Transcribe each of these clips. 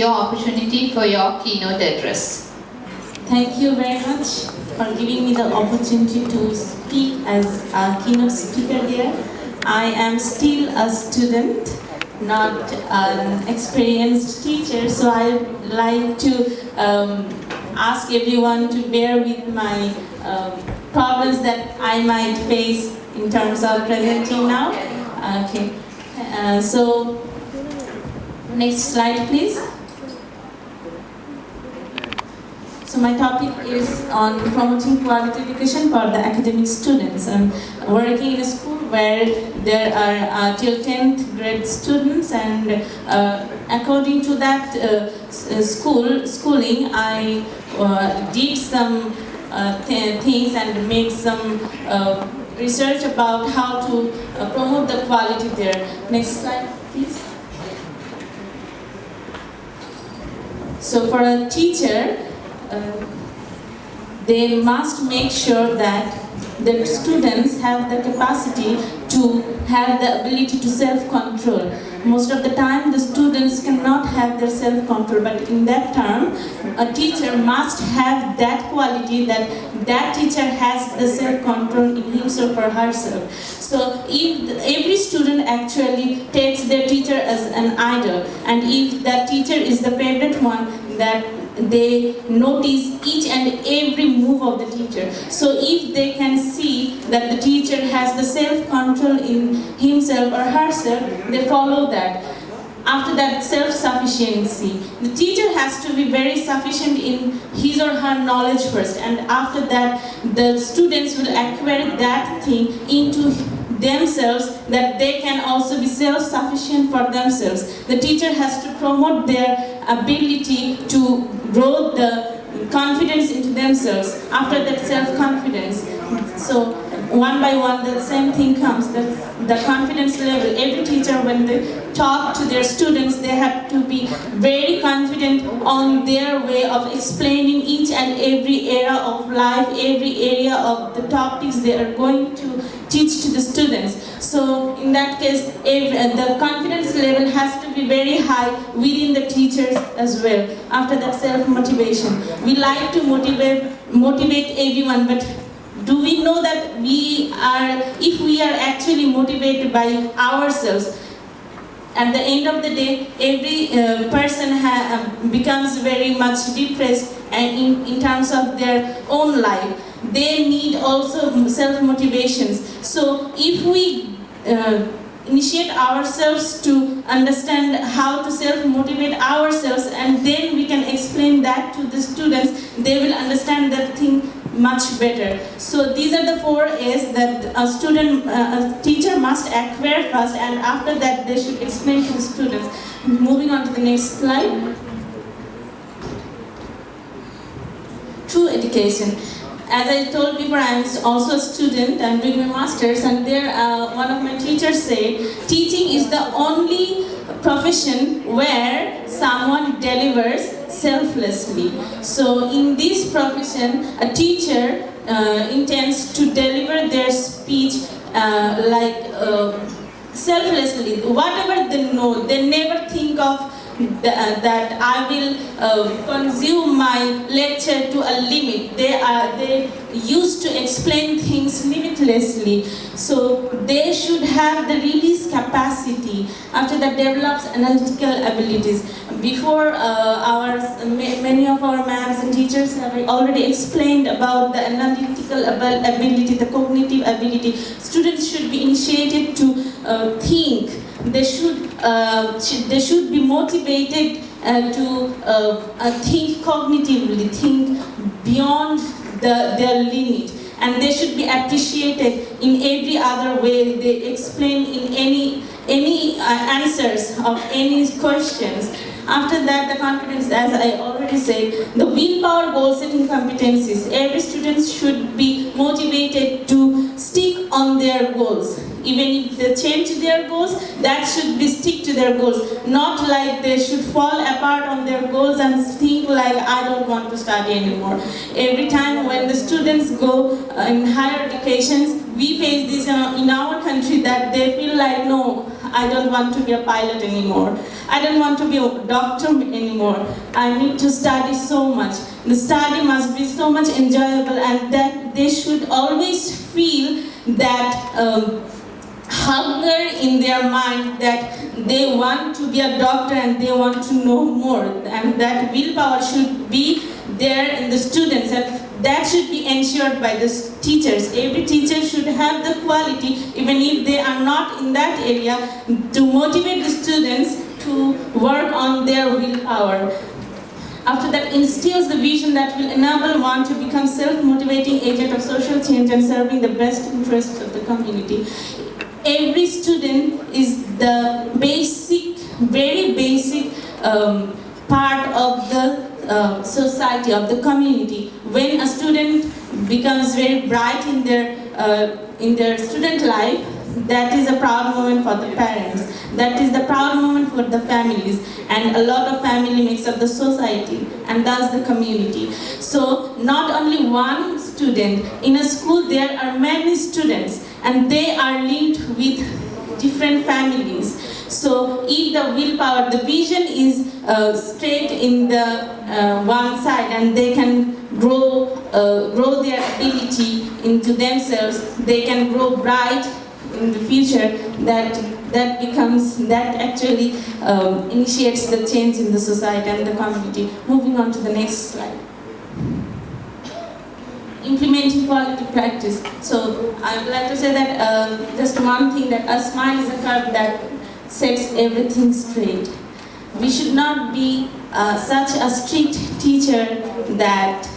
your opportunity for your keynote address. Thank you very much for giving me the opportunity to speak as a keynote speaker here. I am still a student, not an experienced teacher, so I like to ask everyone to bear with my problems that I might face in terms of presenting now. Okay, so next slide please. So my topic is on promoting quality education for the academic students. I'm working in a school where there are till 10th grade students, and according to that schooling, I did some things and made some research about how to promote the quality there. Next slide, please. So for a teacher, they must make sure that the students have the capacity to have the ability to self-control. Most of the time, the students cannot have their self-control, but in that term, a teacher must have that quality that that teacher has the self-control in himself or herself. So if every student actually takes their teacher as an idol, and if that teacher is the favorite one, that they notice each and every move of the teacher. So if they can see that the teacher has the self-control in himself or herself, they follow that. After that, self-sufficiency. The teacher has to be very sufficient in his or her knowledge first, and after that, the students will acquire that thing into themselves, that they can also be self-sufficient for themselves. The teacher has to promote their ability to grow the confidence into themselves. After that, self-confidence. So one by one, the same thing comes, the confidence level. Every teacher, when they talk to their students, they have to be very confident on their way of explaining each and every area of life, every area of the topics they are going to teach to the students. So in that case, the confidence level has to be very high within the teachers as well. After that, self-motivation. We like to motivate everyone, but do we know that if we are actually motivated by ourselves, at the end of the day, every person becomes very much depressed, and in terms of their own life. They need also self-motivations. So if we initiate ourselves to understand how to self-motivate ourselves, and then we can explain that to the students, they will understand that thing much better. So these are the 4 A's that a teacher must acquire first, and after that they should explain to the students. Moving on to the next slide. True education. As I told before, I am also a student. I'm doing my master's, and there one of my teachers said, teaching is the only profession where someone delivers selflessly. So in this profession, a teacher intends to deliver their speech selflessly. Whatever they know, they never think of that I will consume my lecture to a limit. They used to explain things limitlessly. So they should have the release capacity. After that, develops analytical abilities. Before many of our ma'ams and teachers have already explained about the analytical ability, the cognitive ability. Students should be initiated to think. They should be motivated to think cognitively, think beyond their limit, and they should be appreciated in every other way. They explain in any answers of any questions. After that, the confidence, as I already said, the willpower, goal-setting competencies. Every student should be motivated to stick on their goals. Even if they change their goals, that should be stick to their goals. Not like they should fall apart on their goals and think like, I don't want to study anymore. Every time when the students go in higher educations, we face this in our country, that they feel like, no, I don't want to be a pilot anymore. I don't want to be a doctor anymore. I need to study so much. The study must be so much enjoyable, and that they should always feel that hunger in their mind, that they want to be a doctor and they want to know more, and that willpower should be there in the students, and that should be ensured by the teachers. Every teacher should have the quality, even if they are not in that area, to motivate the students to work on their willpower. After that, instills the vision that will enable one to become self-motivating agent of social change and serving the best interests of the community. Every student is the basic, very basic part of the society, of the community. When a student becomes very bright in their student life, that is a proud moment for the parents. That is the proud moment for the families, and a lot of family makes up the society, and thus the community. So not only one student, in a school there are many students, and they are linked with different families. So if the willpower, the vision is straight in the one side, and they can grow their ability into themselves, they can grow bright in the future, that actually initiates the change in the society and the community. Moving on to the next slide. Implementing quality practice. So I would like to say that just one thing, that a smile is a curve that sets everything straight. We should not be such a strict teacher that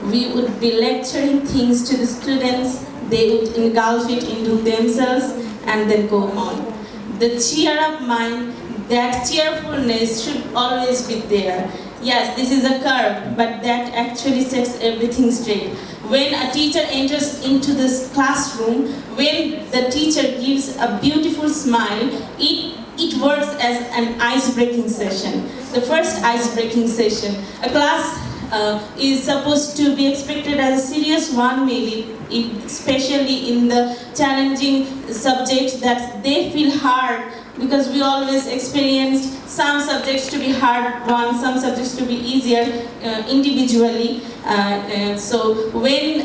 we would be lecturing things to the students, they would engulf it into themselves and then go on. The cheer up mind, that cheerfulness should always be there. Yes, this is a curve, but that actually sets everything straight. When a teacher enters into this classroom, when the teacher gives a beautiful smile, it works as an ice-breaking session. The first ice-breaking session. A class is supposed to be expected as a serious one, maybe, especially in the challenging subjects that they feel hard, because we always experienced some subjects to be hard ones, some subjects to be easier individually. So when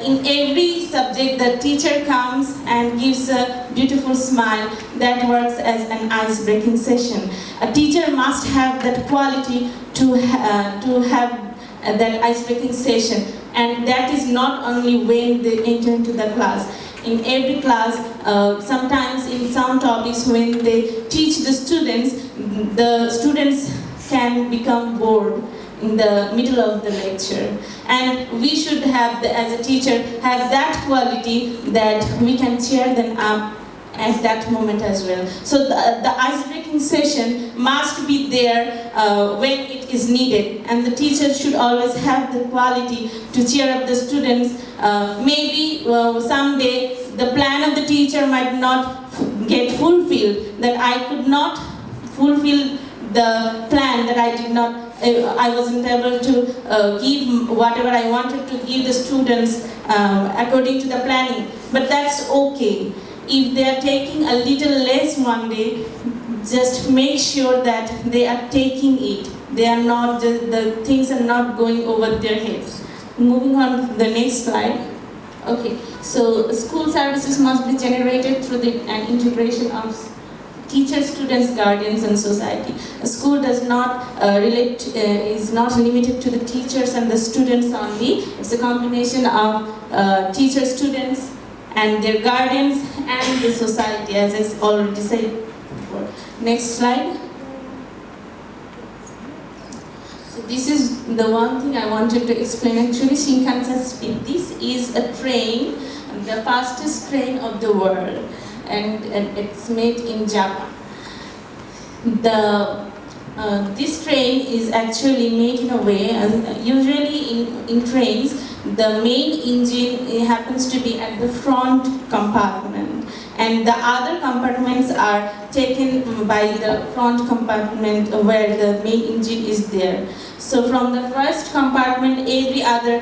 in every subject the teacher comes and gives a beautiful smile, that works as an ice-breaking session. A teacher must have that quality to have that ice-breaking session, and that is not only when they enter into the class. In every class, sometimes in some topics when they teach the students can become bored in the middle of the lecture. And we should have, as a teacher, have that quality that we can cheer them up at that moment as well. So the ice-breaking session must be there when it is needed, and the teacher should always have the quality to cheer up the students. Maybe someday the plan of the teacher might not get fulfilled, that I could not fulfill the plan, that I wasn't able to give whatever I wanted to give the students according to the planning. But that's okay. If they are taking a little less one day, just make sure that they are taking it. They are not just, the things are not going over their heads. Moving on to the next slide. Okay, so school services must be generated through an integration of teachers, students, guardians, and society. A school does not is not limited to the teachers and the students only. It's a combination of teachers, students, and their guardians, and the society, as I already said before. Next slide. So this is the one thing I wanted to explain. Actually, Shinkansen speed. This is a train, the fastest train of the world, and it's made in Japan. This train is actually made in a way, usually in trains, the main engine happens to be at the front compartment, and the other compartments are taken by the front compartment where the main engine is there. So from the first compartment, every other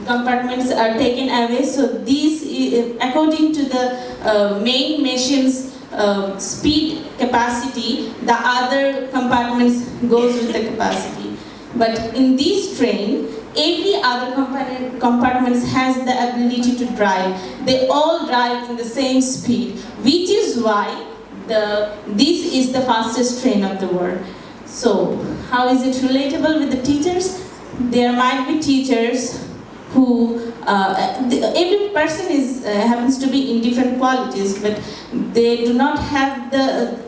compartments are taken away. So these, according to the main machine's speed capacity, the other compartments goes with the capacity. But in this train, every other compartment has the ability to drive. They all drive in the same speed, which is why this is the fastest train of the world. So, how is it relatable with the teachers? There might be teachers who, every person happens to be in different qualities, but they do not have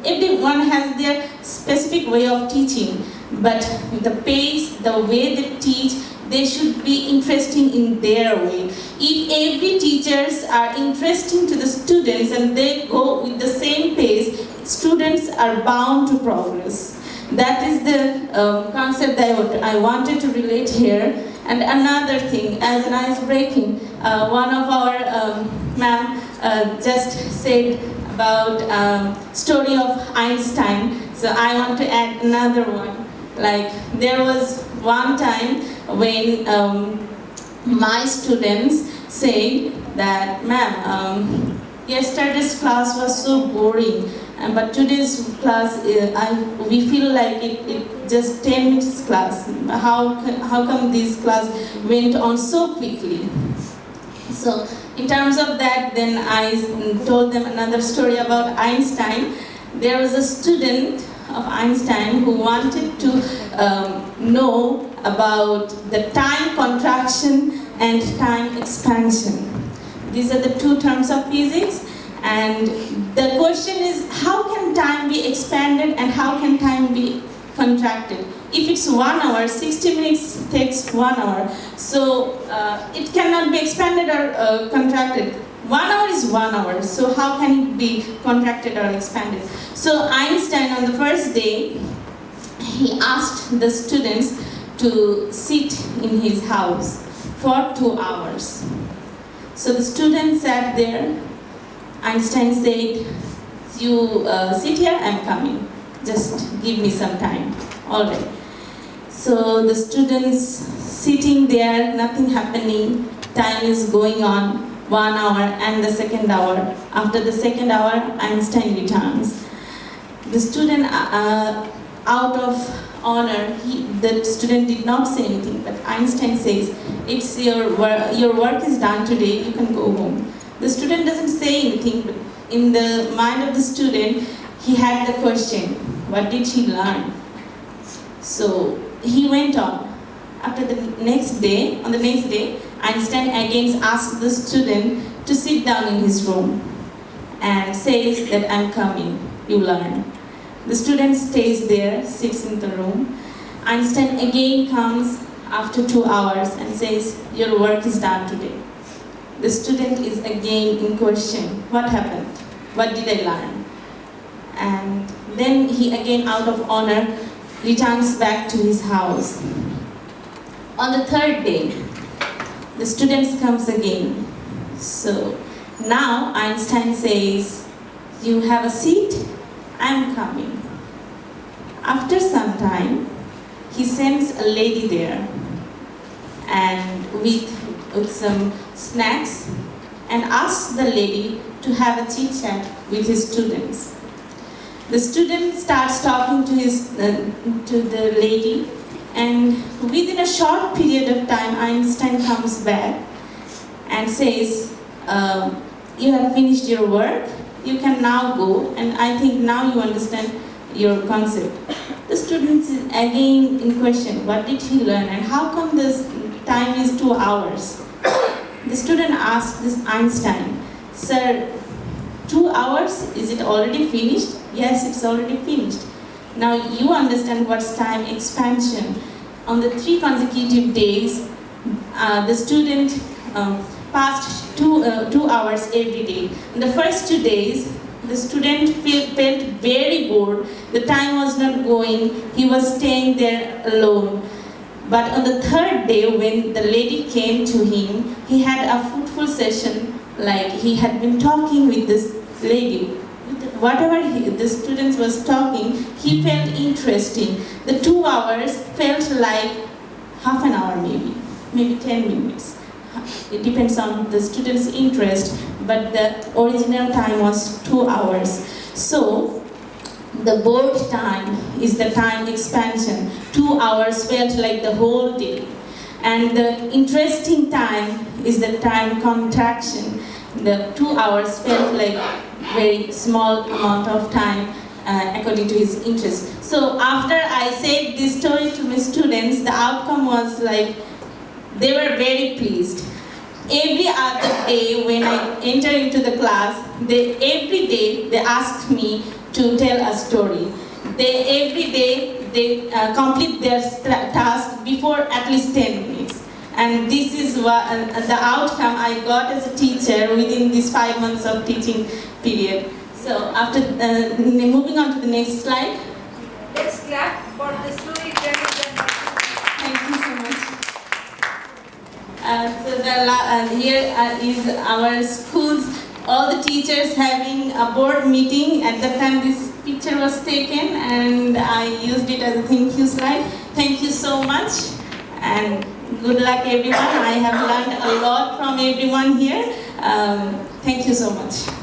everyone has their specific way of teaching. But the pace, the way they teach, they should be interesting in their way. If every teachers are interesting to the students and they go with the same pace, students are bound to progress. That is the concept that I wanted to relate here. And another thing, as an ice breaking, one of our ma'am just said about story of Einstein. So I want to add another one. Like there was one time when my students said that, ma'am, yesterday's class was so boring, but today's class, we feel like it just 10 minutes class. How come this class went on so quickly? So in terms of that, then I told them another story about Einstein. There was a student of Einstein who wanted to know about the time contraction and time expansion. These are the two terms of physics, and the question is, how can time be expanded and how can time be contracted? If it's 1 hour, 60 minutes takes 1 hour, so it cannot be expanded or contracted. 1 hour is 1 hour, so how can it be contracted or expanded? So Einstein, on the first day, he asked the students to sit in his house for 2 hours. So the students sat there. Einstein said, you sit here, I'm coming. Just give me some time. All right. So the students sitting there, nothing happening, time is going on. 1 hour and the second hour. After the second hour, Einstein returns. The student, out of honor, the student did not say anything, but Einstein says, "It's your work is done today, you can go home." The student doesn't say anything, but in the mind of the student, he had the question, what did he learn? So he went on. After the next day, Einstein again asked the student to sit down in his room and says that, "I'm coming, you learn." The student stays there, sits in the room. Einstein again comes after 2 hours and says, "Your work is done today." The student is again in question, what happened? What did I learn? And then he again, out of honor, returns back to his house. On the third day, the student comes again. So now Einstein says, "You have a seat? I'm coming." After some time, he sends a lady there and with some snacks and asks the lady to have a chit chat with his students. The student starts talking to the lady, and within a short period of time, Einstein comes back and says, "You have finished your work, you can now go, and I think now you understand your concept." The student is again in question, what did he learn and how come this time is 2 hours? The student asked this Einstein, "Sir, 2 hours, is it already finished?" "Yes, it's already finished." "Now you understand what's time expansion." On the 3 consecutive days, the student passed 2 hours every day. In the first 2 days, the student felt very bored. The time was not going. He was staying there alone. But on the 3rd day, when the lady came to him, he had a fruitful session, like he had been talking with this lady. Whatever the students was talking, he felt interesting. The 2 hours felt like half an hour maybe 10 minutes. It depends on the student's interest, but the original time was 2 hours. So the board time is the time expansion. 2 hours felt like the whole day. And the interesting time is the time contraction. The 2 hours felt like very small amount of time according to his interest. So after I said this story to my students, the outcome was like, they were very pleased. Every other day when I enter into the class, every day they asked me to tell a story. Every day they complete their task before at least 10 minutes. And this is what, the outcome I got as a teacher within these 5 months of teaching period. So after moving on to the next slide. Let's clap for the storytelling. Thank you so much. Here is our schools, all the teachers having a board meeting. At that time this picture was taken and I used it as a thank you slide. Thank you so much and good luck everyone. I have learned a lot from everyone here. Thank you so much.